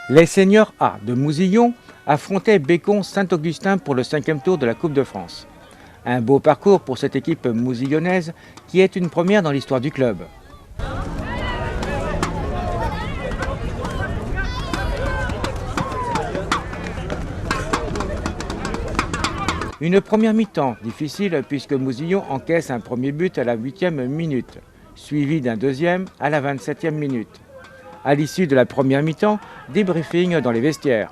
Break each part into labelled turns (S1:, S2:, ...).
S1: Les seniors A de Mouzillon affrontaient Bécon Saint-Augustin pour le 5e tour de la Coupe de France. Un beau parcours pour cette équipe mouzillonnaise qui est une première dans l'histoire du club. Une première mi-temps difficile puisque Mouzillon encaisse un premier but à la 8e minute, suivi d'un deuxième à la 27e minute. À l'issue de la première mi-temps, débriefing dans les vestiaires.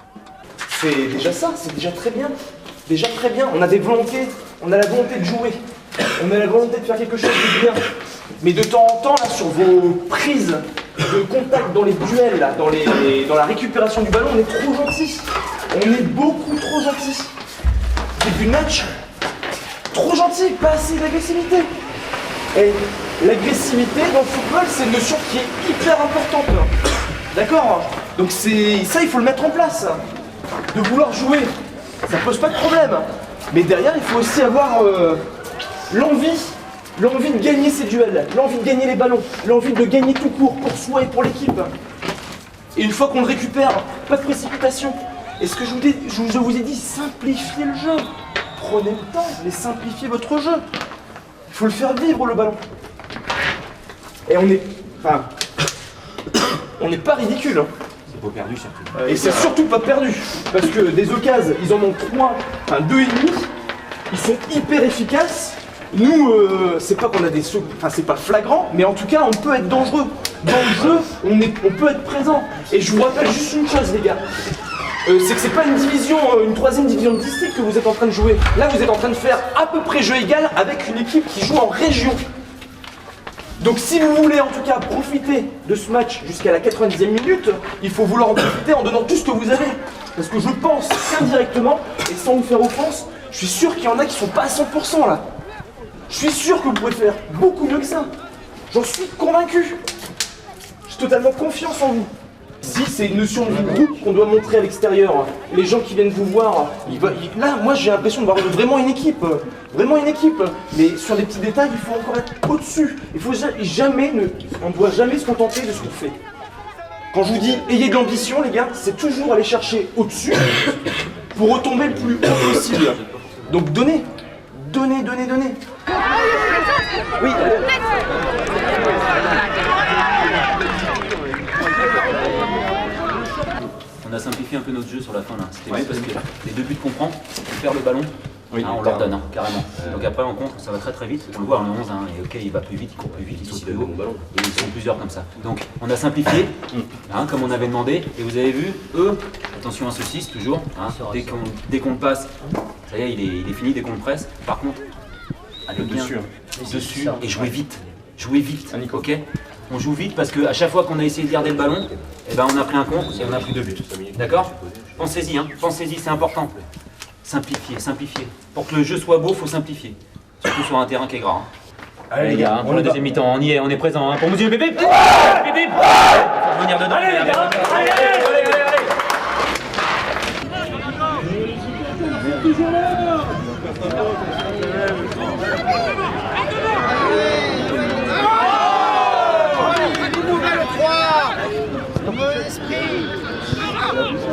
S2: C'est déjà ça, c'est déjà très bien. Déjà très bien, on a des volontés, on a la volonté de jouer. On a la volonté de faire quelque chose de bien. Mais de temps en temps, là, sur vos prises de contact dans les duels, là, dans la récupération du ballon, on est trop gentil. On est beaucoup trop gentil. Début de match, trop gentil, pas assez d'agressivité. Et l'agressivité dans le football, c'est une notion qui est hyper importante. D'accord? Donc ça, il faut le mettre en place. De vouloir jouer, ça pose pas de problème. Mais derrière, il faut aussi avoir l'envie de gagner ces duels, l'envie de gagner les ballons, l'envie de gagner tout court pour soi et pour l'équipe. Et une fois qu'on le récupère, pas de précipitation. Et ce que je vous ai dit, simplifiez le jeu. Prenez le temps, mais simplifiez votre jeu. Il faut le faire vivre, le ballon. Et on n'est pas ridicule.
S3: C'est pas perdu surtout.
S2: Et c'est surtout pas perdu. Parce que des occasions, ils en ont 2,5. Ils sont hyper efficaces. Nous, c'est pas qu'on a des sauts, c'est pas flagrant, mais en tout cas, on peut être dangereux. Dans le jeu, on peut être présent. Et je vous rappelle juste une chose, les gars. C'est que c'est pas une troisième division de district que vous êtes en train de jouer. Là, vous êtes en train de faire à peu près jeu égal avec une équipe qui joue en région. Donc si vous voulez en tout cas profiter de ce match jusqu'à la 90e minute, il faut vouloir en profiter en donnant tout ce que vous avez. Parce que je pense qu'indirectement, et sans vous faire offense, je suis sûr qu'il y en a qui sont pas à 100% là. Je suis sûr que vous pouvez faire beaucoup mieux que ça. J'en suis convaincu. J'ai totalement confiance en vous. Si c'est une notion de groupe qu'on doit montrer à l'extérieur, les gens qui viennent vous voir, là, moi j'ai l'impression de voir vraiment une équipe. Mais sur des petits détails, il faut encore être au-dessus. Il faut on ne doit jamais se contenter de ce qu'on fait. Quand je vous dis ayez de l'ambition, les gars, c'est toujours aller chercher au-dessus pour retomber le plus haut possible. Donc donnez. Oui.
S3: On a simplifié un peu notre jeu sur la fin là. C'était bien parce que les deux buts qu'on prend, on perd le ballon, on leur donne carrément. Donc après en contre, ça va très vite. On le voit, on est 11, et ok, il va plus vite, il court plus vite, il saute plus haut. Et ils sont plusieurs comme ça. Donc on a simplifié, comme on avait demandé. Et vous avez vu, eux, attention à ce 6 toujours, dès qu'on le passe, ça y est, il est fini dès qu'on le presse. Par contre, allez bien dessus et jouez vite, ok? On joue vite parce qu'à chaque fois qu'on a essayé de garder le ballon, on a pris un contre et on a pris 2 buts. D'accord? Pensez-y, c'est important. Simplifier. Pour que le jeu soit beau, il faut simplifier. Surtout sur un terrain qui est gras. Allez les gars, pour la deuxième mi-temps, on y est, on est présent. Pour Mouzillon, bébé! Bébé! Faut venir dedans. Allez,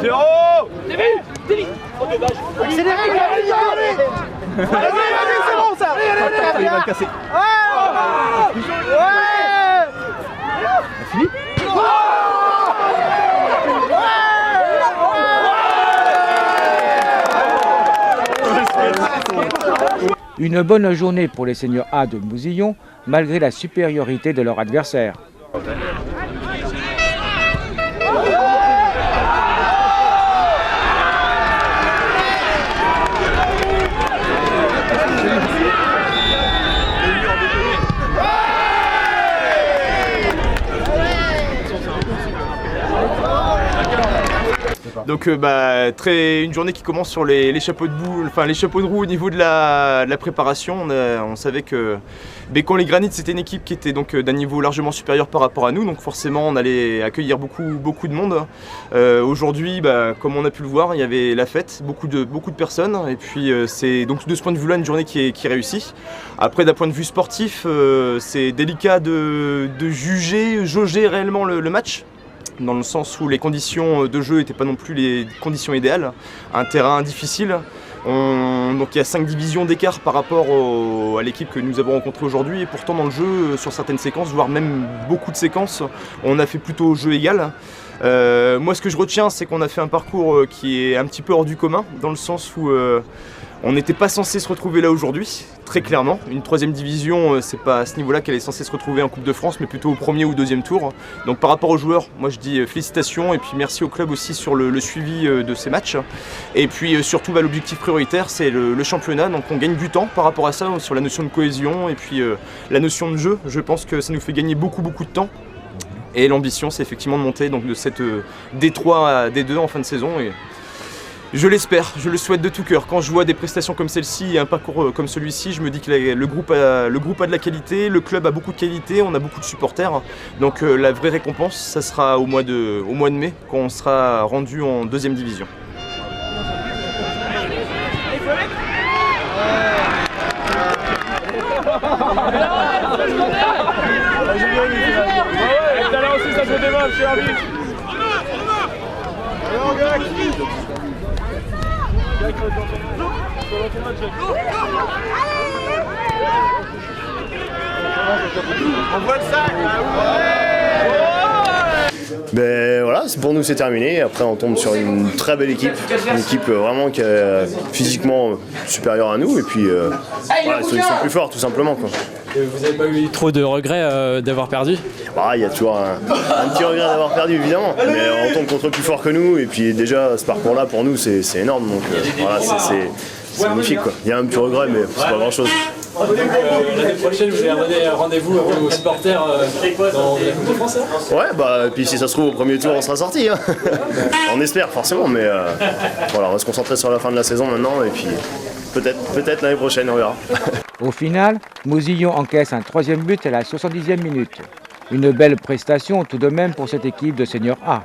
S2: Zéro!
S4: Début! Accélérez, vas-y, c'est bon ça!
S2: Il va le casser.
S4: Fini?
S1: Une bonne journée pour les seniors A de Mouzillon, malgré la supériorité de leur adversaire.
S5: Donc une journée qui commence sur les chapeaux de boule, enfin les chapeaux de roue au niveau de la préparation. On savait que Bécon-les-Granites c'était une équipe qui était donc d'un niveau largement supérieur par rapport à nous, donc forcément on allait accueillir beaucoup de monde. Aujourd'hui, comme on a pu le voir, il y avait la fête, beaucoup de personnes, et puis c'est donc de ce point de vue-là une journée qui réussit. Après d'un point de vue sportif, c'est délicat de jauger réellement le match, dans le sens où les conditions de jeu n'étaient pas non plus les conditions idéales. Un terrain difficile, donc il y a 5 divisions d'écart par rapport à l'équipe que nous avons rencontrée aujourd'hui, et pourtant dans le jeu, sur certaines séquences, voire même beaucoup de séquences, on a fait plutôt jeu égal. Moi ce que je retiens, c'est qu'on a fait un parcours qui est un petit peu hors du commun, dans le sens où on n'était pas censé se retrouver là aujourd'hui, très clairement. Une 3e division, c'est pas à ce niveau-là qu'elle est censée se retrouver en Coupe de France, mais plutôt au 1er ou 2e tour. Donc par rapport aux joueurs, moi je dis félicitations, et puis merci au club aussi sur le suivi de ces matchs. Et puis surtout l'objectif prioritaire, c'est le championnat, donc on gagne du temps par rapport à ça, sur la notion de cohésion et puis la notion de jeu. Je pense que ça nous fait gagner beaucoup de temps. Et l'ambition, c'est effectivement de monter donc de cette D3 à D2 en fin de saison. Et je l'espère, je le souhaite de tout cœur. Quand je vois des prestations comme celle-ci et un parcours comme celui-ci, je me dis que le groupe a de la qualité, le club a beaucoup de qualité, on a beaucoup de supporters. Donc la vraie récompense, ça sera au mois de mai, quand on sera rendu en 2e division.
S2: On voit le sac.
S6: Ben voilà, pour nous c'est terminé. Après on tombe sur une très belle équipe, une équipe vraiment qui est physiquement supérieure à nous, et puis voilà, ils sont plus forts tout simplement, quoi.
S7: Vous n'avez pas eu trop de regrets d'avoir perdu?
S6: Il y a toujours un petit regret d'avoir perdu, évidemment, mais on tombe contre plus fort que nous, et puis déjà ce parcours-là pour nous c'est énorme, donc voilà, c'est magnifique, quoi. Il y a un petit regret, mais c'est pas grand-chose.
S7: L'année prochaine, vous allez donner rendez-vous à vos supporters dans la Coupe de France, hein?
S6: Ouais, puis si ça se trouve au premier tour on sera sorti, hein. On espère forcément, mais voilà, on va se concentrer sur la fin de la saison maintenant, et puis peut-être l'année prochaine, on verra.
S1: Au final, Mousillon encaisse un 3e but à la 70e minute. Une belle prestation tout de même pour cette équipe de Senior A.